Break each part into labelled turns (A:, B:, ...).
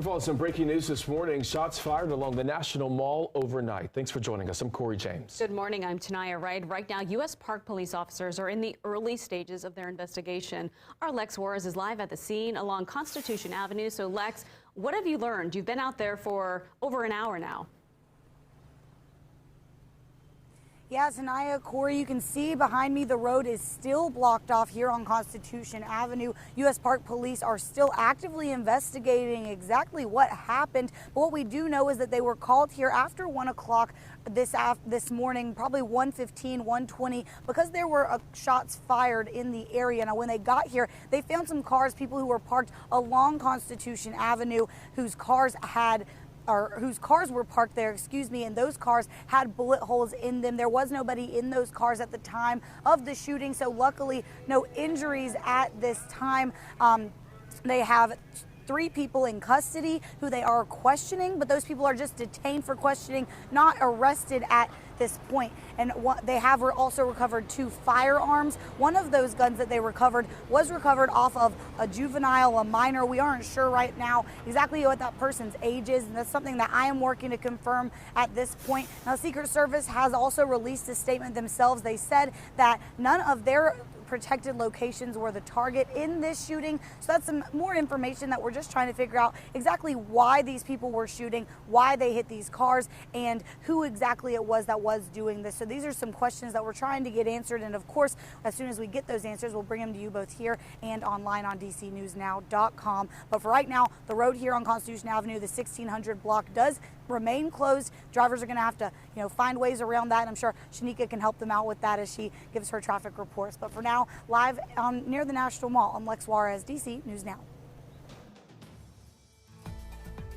A: We're following some breaking news this morning. Shots fired along the National Mall overnight. Thanks for joining us. I'm Corey James.
B: Good morning. I'm Tanaya Wright. Right now, U.S. Park police officers are in the early stages of their investigation. Our Lex Juarez is live at the scene along Constitution Avenue. So, Lex, what have you learned? You've been out there for over an hour now.
C: Yeah, Tanaya, Corey, you can see behind me the road is still blocked off here on Constitution Avenue. U.S. Park Police are still actively investigating exactly what happened. But what we do know is that they were called here after 1 o'clock this morning, probably 1:15, 1:20, because there were shots fired in the area. Now, when they got here, they found some cars, people who were parked along Constitution Avenue, whose cars were parked there, and those cars had bullet holes in them. There was nobody in those cars at the time of the shooting, so luckily no injuries at this time. They have 3 people in custody who they are questioning, but those people are just detained for questioning, not arrested at this point. And they have also recovered 2 firearms. One of those guns that they recovered was recovered off of a juvenile, a minor. We aren't sure right now exactly what that person's age is, and that's something that I am working to confirm at this point. Now, Secret Service has also released a statement themselves. They said that none of their protected locations were the target in this shooting. So that's some more information that we're just trying to figure out exactly why these people were shooting, why they hit these cars, and who exactly it was that was doing this. So these are some questions that we're trying to get answered. And of course, as soon as we get those answers, we'll bring them to you both here and online on DCNewsNow.com. But for right now, the road here on Constitution Avenue, the 1600 block, does remain closed. Drivers are going to have to, find ways around that. And I'm sure Shanika can help them out with that as she gives her traffic reports. But for now, live near the National Mall, I'm Lex Juarez, DC News Now.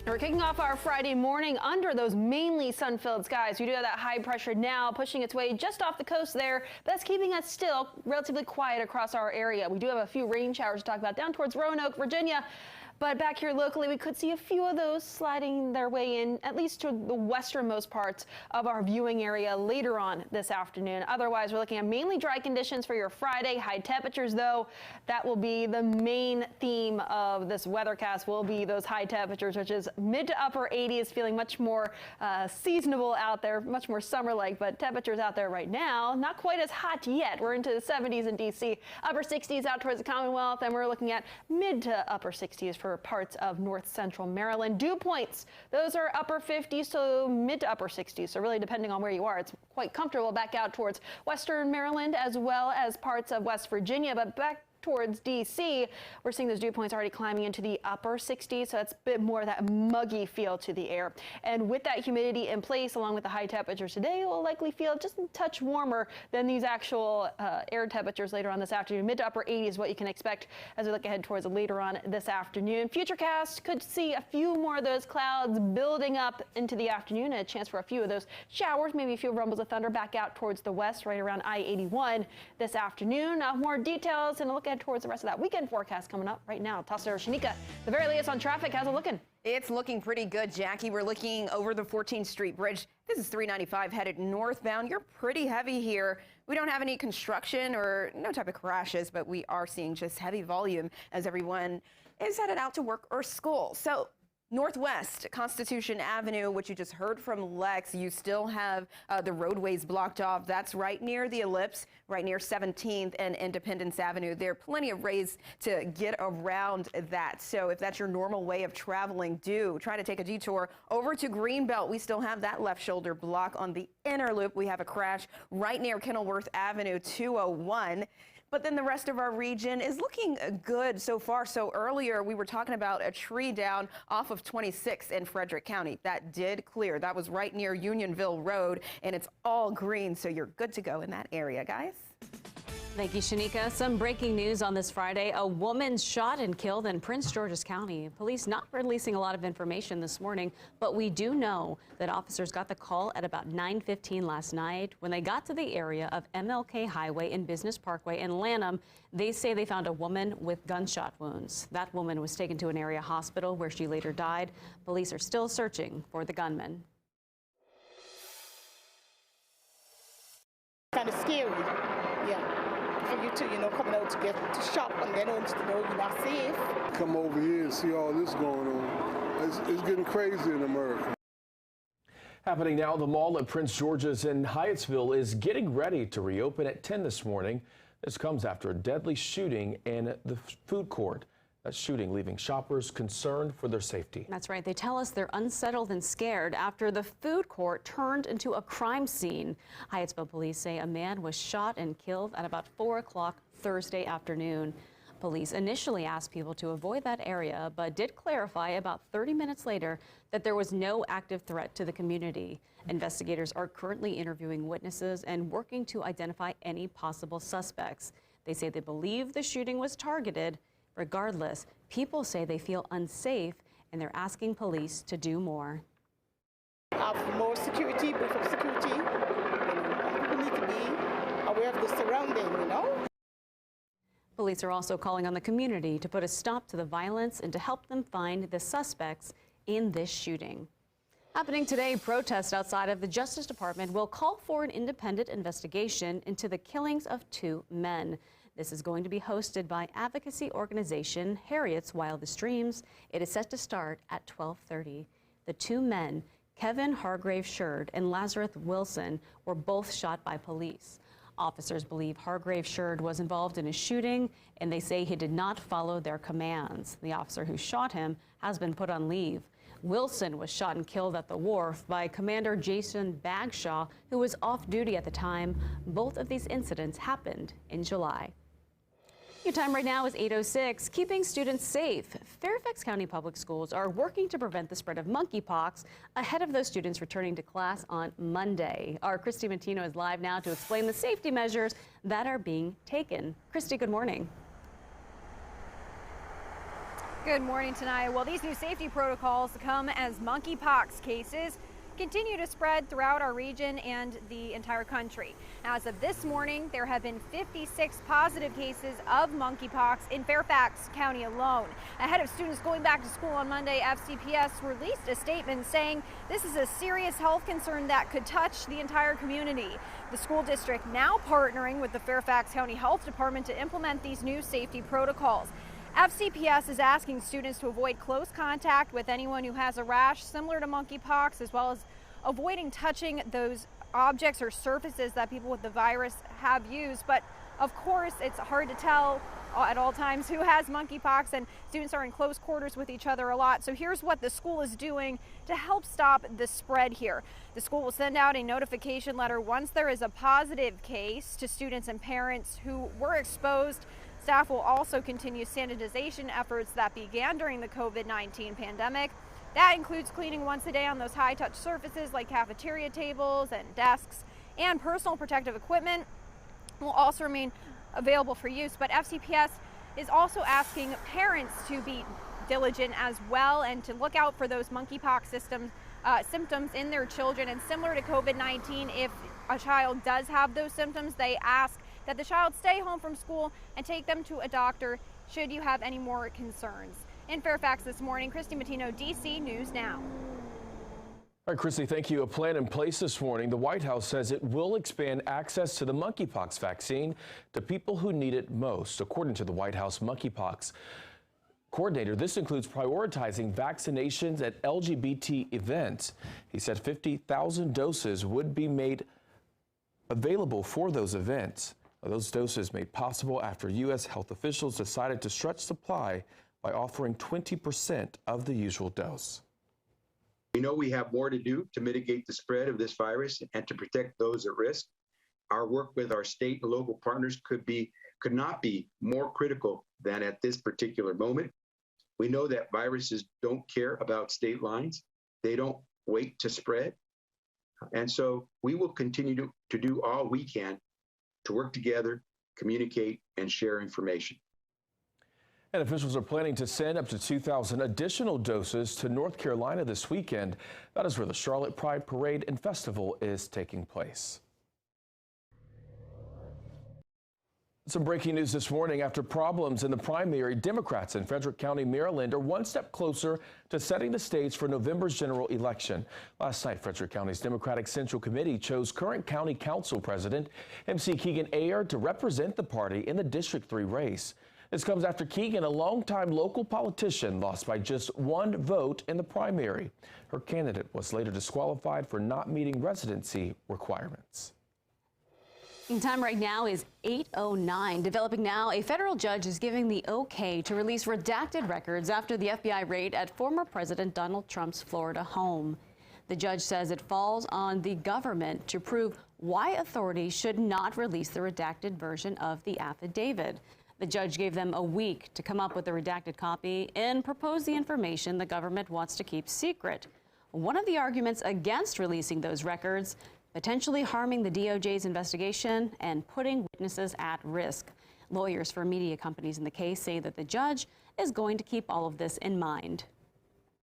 D: We're kicking off our Friday morning under those mainly sun-filled skies. We do have that high pressure now pushing its way just off the coast there. That's keeping us still relatively quiet across our area. We do have a few rain showers to talk about down towards Roanoke, Virginia. But back here locally, we could see a few of those sliding their way in, at least to the westernmost parts of our viewing area later on this afternoon. Otherwise, we're looking at mainly dry conditions for your Friday. High temperatures, though, that will be the main theme of this weathercast, will be those high temperatures, which is mid to upper 80s, feeling much more seasonable out there, much more summer-like. But temperatures out there right now, not quite as hot yet. We're into the 70s in D.C., upper 60s out towards the Commonwealth, and we're looking at mid to upper 60s for parts of north central Maryland. Dew points, those are upper 50s to mid to upper 60s. So really, depending on where you are, it's quite comfortable back out towards western Maryland as well as parts of West Virginia. But back towards D.C., we're seeing those dew points already climbing into the upper 60s, so that's a bit more of that muggy feel to the air. And with that humidity in place, along with the high temperatures today, it will likely feel just a touch warmer than these actual air temperatures later on this afternoon. Mid to upper 80s is what you can expect as we look ahead towards later on this afternoon. Futurecast could see a few more of those clouds building up into the afternoon, and a chance for a few of those showers, maybe a few rumbles of thunder back out towards the west, right around I-81 this afternoon. More details and a look ahead towards the rest of that weekend forecast coming up right now. Toss it over to Shanika. The very latest on traffic. How's it looking?
E: It's looking pretty good, Jackie. We're looking over the 14th Street Bridge. This is 395 headed northbound. You're pretty heavy here. We don't have any construction or no type of crashes, but we are seeing just heavy volume as everyone is headed out to work or school. So northwest, Constitution Avenue, which you just heard from Lex, you still have the roadways blocked off. That's right near the Ellipse, right near 17th and Independence Avenue. There are plenty of ways to get around that. So if that's your normal way of traveling, do try to take a detour over to Greenbelt. We still have that left shoulder block on the inner loop. We have a crash right near Kenilworth Avenue, 201. But then the rest of our region is looking good so far. So earlier we were talking about a tree down off of 26 in Frederick County. That did clear. That was right near Unionville Road, and it's all green. So you're good to go in that area, guys.
B: Thank you, Shanika. Some breaking news on this Friday. A woman shot and killed in Prince George's County. Police not releasing a lot of information this morning, but we do know that officers got the call at about 9:15 last night. When they got to the area of MLK Highway and Business Parkway in Lanham, they say they found a woman with gunshot wounds. That woman was taken to an area hospital where she later died. Police are still searching for the gunman.
F: Kind of scary, yeah. for you to, coming out to shop and then only to know you're not safe.
G: Come over here and see all this going on. It's getting crazy in America.
A: Happening now, the mall at Prince George's in Hyattsville is getting ready to reopen at 10 this morning. This comes after a deadly shooting in the food court. That shooting leaving shoppers concerned for their safety.
B: That's right. They tell us they're unsettled and scared after the food court turned into a crime scene. Hyattsville police say a man was shot and killed at about 4 o'clock Thursday afternoon. Police initially asked people to avoid that area, but did clarify about 30 minutes later that there was no active threat to the community. Investigators are currently interviewing witnesses and working to identify any possible suspects. They say they believe the shooting was targeted. Regardless, people say they feel unsafe and they're asking police to do more.
F: Have more security, beef up security. People need to be aware of the surrounding,
B: Police are also calling on the community to put a stop to the violence and to help them find the suspects in this shooting. Happening today, protests outside of the Justice Department will call for an independent investigation into the killings of 2 men. This is going to be hosted by advocacy organization Harriet's Wildest Dreams. It is set to start at 12:30. The 2 men, Kevin Hargrave Sherd and Lazarus Wilson, were both shot by police. Officers believe Hargrave Sherd was involved in a shooting, and they say he did not follow their commands. The officer who shot him has been put on leave. Wilson was shot and killed at the wharf by Commander Jason Bagshaw, who was off duty at the time. Both of these incidents happened in July. Your time right now is 8:06. Keeping students safe. Fairfax County Public Schools are working to prevent the spread of monkeypox ahead of those students returning to class on Monday. Our Christy Matino is live now to explain the safety measures that are being taken. Christy, good morning.
H: Good morning, Tanaya. Well, these new safety protocols come as monkeypox cases continue to spread throughout our region and the entire country. Now, as of this morning, there have been 56 positive cases of monkeypox in Fairfax County alone. Ahead of students going back to school on Monday, FCPS released a statement saying this is a serious health concern that could touch the entire community. The school district now partnering with the Fairfax County Health Department to implement these new safety protocols. FCPS is asking students to avoid close contact with anyone who has a rash similar to monkeypox, as well as avoiding touching those objects or surfaces that people with the virus have used. But of course, it's hard to tell at all times who has monkeypox, and students are in close quarters with each other a lot. So here's what the school is doing to help stop the spread here. The school will send out a notification letter once there is a positive case to students and parents who were exposed. Staff will also continue sanitization efforts that began during the COVID-19 pandemic. That includes cleaning once a day on those high-touch surfaces like cafeteria tables and desks, and personal protective equipment will also remain available for use. But FCPS is also asking parents to be diligent as well and to look out for those monkeypox symptoms in their children. And similar to COVID-19, if a child does have those symptoms, they ask that the child stay home from school and take them to a doctor should you have any more concerns. In Fairfax this morning, Christy Matino, DC News Now.
A: All right, Christy, thank you. A plan in place this morning. The White House says it will expand access to the monkeypox vaccine to people who need it most. According to the White House monkeypox coordinator, this includes prioritizing vaccinations at LGBT events. He said 50,000 doses would be made available for those events. Those doses made possible after U.S. health officials decided to stretch supply by offering 20% of the usual dose.
I: We know we have more to do to mitigate the spread of this virus and to protect those at risk. Our work with our state and local partners could not be more critical than at this particular moment. We know that viruses don't care about state lines. They don't wait to spread. And so we will continue to do all we can to work together, communicate, and share information.
A: And officials are planning to send up to 2,000 additional doses to North Carolina this weekend. That is where the Charlotte Pride Parade and Festival is taking place. Some breaking news this morning. After problems in the primary, Democrats in Frederick County, Maryland are one step closer to setting the stage for November's general election. Last night, Frederick County's Democratic Central Committee chose current County Council President MC Keegan Ayer to represent the party in the District 3 race. This comes after Keegan, a longtime local politician, lost by just one vote in the primary. Her candidate was later disqualified for not meeting residency requirements.
B: Time right now is 8:09. Developing now, a federal judge is giving the okay to release redacted records after the FBI raid at former President Donald Trump's Florida home. The judge says it falls on the government to prove why authorities should not release the redacted version of the affidavit. The judge gave them a week to come up with a redacted copy and propose the information the government wants to keep secret. One of the arguments against releasing those records, potentially harming the DOJ's investigation and putting witnesses at risk. Lawyers for media companies in the case say that the judge is going to keep all of this in mind.